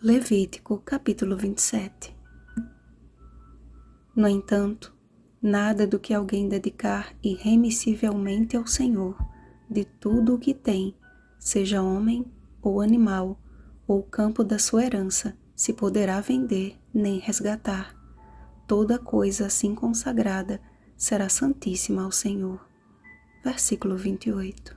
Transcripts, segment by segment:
Levítico, capítulo 27. No entanto, nada do que alguém dedicar irremissivelmente ao Senhor, de tudo o que tem, seja homem ou animal, ou campo da sua herança, se poderá vender nem resgatar. Toda coisa assim consagrada será santíssima ao Senhor. Versículo 28.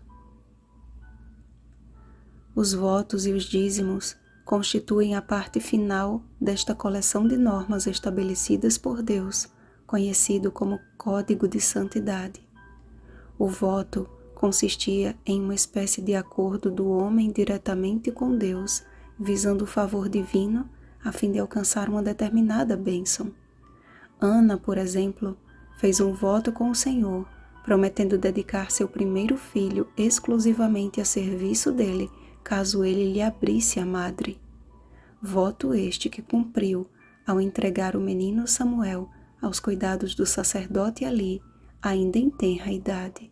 Os votos e os dízimos constituem a parte final desta coleção de normas estabelecidas por Deus, conhecido como Código de Santidade. O voto consistia em uma espécie de acordo do homem diretamente com Deus, visando o favor divino a fim de alcançar uma determinada bênção. Ana, por exemplo, fez um voto com o Senhor, prometendo dedicar seu primeiro filho exclusivamente a serviço dele, caso ele lhe abrisse a madre. Voto este que cumpriu ao entregar o menino Samuel aos cuidados do sacerdote Eli, ainda em tenra idade.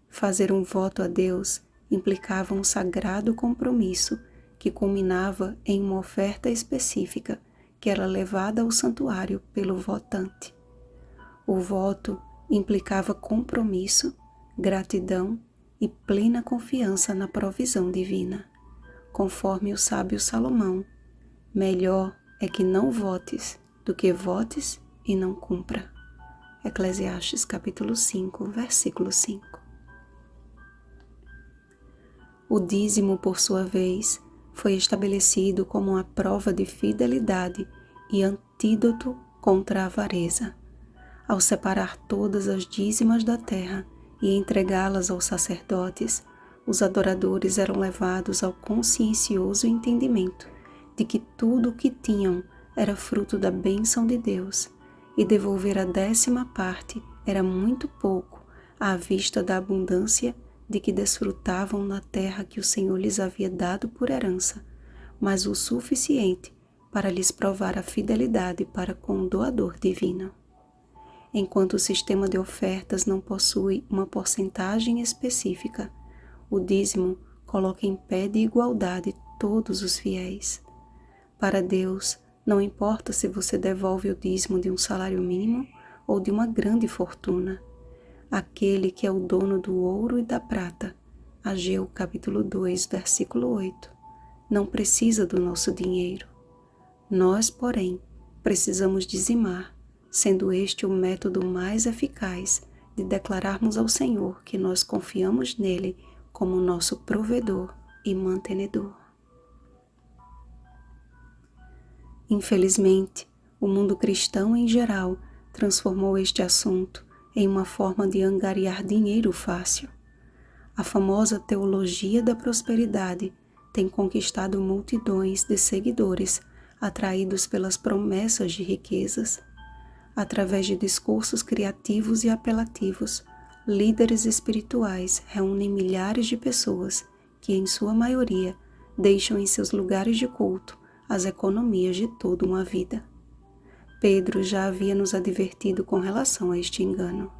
Fazer um voto a Deus implicava um sagrado compromisso que culminava em uma oferta específica que era levada ao santuário pelo votante. O voto implicava compromisso, gratidão e plena confiança na provisão divina. Conforme o sábio Salomão, melhor é que não votes do que votes e não cumpra. Eclesiastes capítulo 5, versículo 5. O dízimo, por sua vez, foi estabelecido como uma prova de fidelidade e antídoto contra a avareza. Ao separar todas as dízimas da terra e entregá-las aos sacerdotes, os adoradores eram levados ao consciencioso entendimento de que tudo o que tinham era fruto da bênção de Deus, e devolver a 10ª parte era muito pouco à vista da abundância de que desfrutavam na terra que o Senhor lhes havia dado por herança, mas o suficiente para lhes provar a fidelidade para com o doador divino. Enquanto o sistema de ofertas não possui uma porcentagem específica, o dízimo coloca em pé de igualdade todos os fiéis. Para Deus, não importa se você devolve o dízimo de um salário mínimo ou de uma grande fortuna. Aquele que é o dono do ouro e da prata, Ageu capítulo 2, versículo 8, não precisa do nosso dinheiro. Nós, porém, precisamos dizimar, sendo este o método mais eficaz de declararmos ao Senhor que nós confiamos nele como nosso provedor e mantenedor. Infelizmente, o mundo cristão em geral transformou este assunto em uma forma de angariar dinheiro fácil. A famosa teologia da prosperidade tem conquistado multidões de seguidores atraídos pelas promessas de riquezas. Através de discursos criativos e apelativos, líderes espirituais reúnem milhares de pessoas que, em sua maioria, deixam em seus lugares de culto as economias de toda uma vida. Pedro já havia nos advertido com relação a este engano.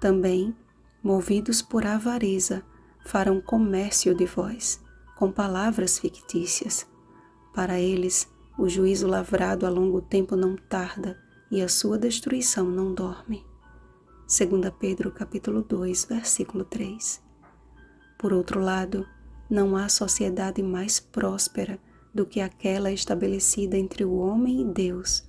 Também, movidos por avareza, farão comércio de vós, com palavras fictícias. Para eles, o juízo lavrado a longo tempo não tarda e a sua destruição não dorme. 2 Pedro capítulo 2, versículo 3. Por outro lado, não há sociedade mais próspera do que aquela estabelecida entre o homem e Deus,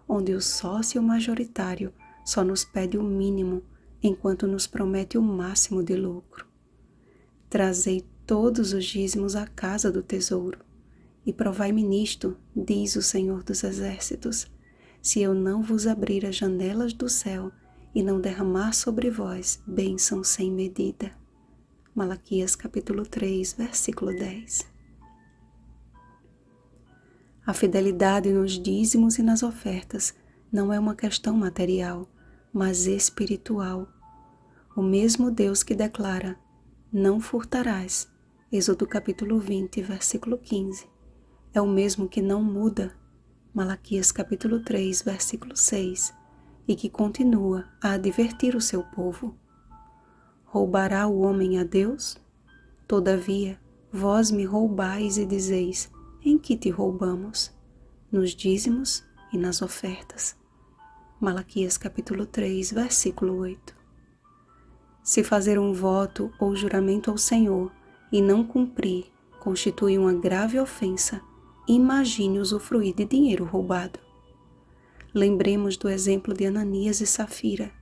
onde o sócio majoritário só nos pede o mínimo, enquanto nos promete o máximo de lucro. Trazei todos os dízimos à casa do tesouro, e provai-me nisto, diz o Senhor dos Exércitos, se eu não vos abrir as janelas do céu e não derramar sobre vós bênção sem medida. Malaquias capítulo 3, versículo 10. A fidelidade nos dízimos e nas ofertas não é uma questão material, mas espiritual. O mesmo Deus que declara, não furtarás, Êxodo capítulo 20, versículo 15, é o mesmo que não muda, Malaquias capítulo 3, versículo 6, e que continua a advertir o seu povo. Roubará o homem a Deus? Todavia, vós me roubais e dizeis, em que te roubamos? Nos dízimos e nas ofertas. Malaquias capítulo 3, versículo 8. Se fazer um voto ou juramento ao Senhor e não cumprir constitui uma grave ofensa, imagine usufruir de dinheiro roubado. Lembremos do exemplo de Ananias e Safira,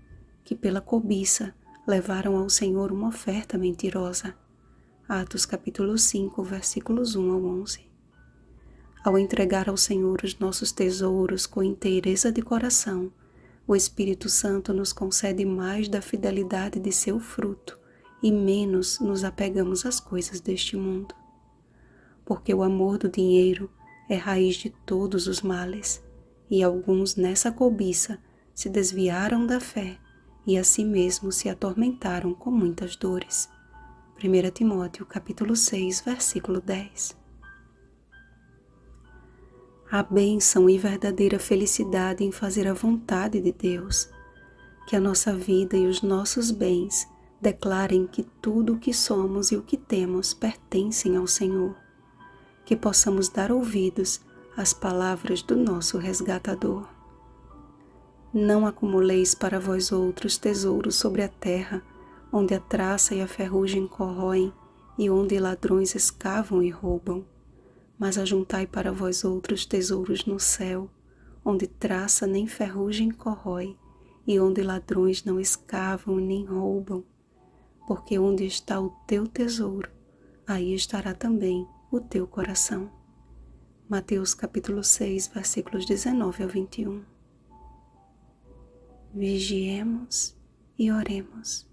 que pela cobiça levaram ao Senhor uma oferta mentirosa. Atos capítulo 5, versículos 1 ao 11. Ao entregar ao Senhor os nossos tesouros com inteireza de coração, o Espírito Santo nos concede mais da fidelidade de seu fruto e menos nos apegamos às coisas deste mundo. Porque o amor do dinheiro é raiz de todos os males, e alguns nessa cobiça se desviaram da fé e a si mesmos se atormentaram com muitas dores. 1 Timóteo capítulo 6, versículo 10. Há bênção e verdadeira felicidade em fazer a vontade de Deus. Que a nossa vida e os nossos bens declarem que tudo o que somos e o que temos pertencem ao Senhor. Que possamos dar ouvidos às palavras do nosso resgatador. Não acumuleis para vós outros tesouros sobre a terra, onde a traça e a ferrugem corroem e onde ladrões escavam e roubam. Mas ajuntai para vós outros tesouros no céu, onde traça nem ferrugem corrói, e onde ladrões não escavam e nem roubam. Porque onde está o teu tesouro, aí estará também o teu coração. Mateus capítulo 6, versículos 19 ao 21. Vigiemos e oremos.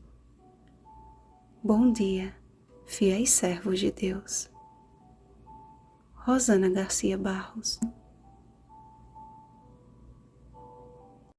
Bom dia, fiéis servos de Deus. Rosana Garcia Barros.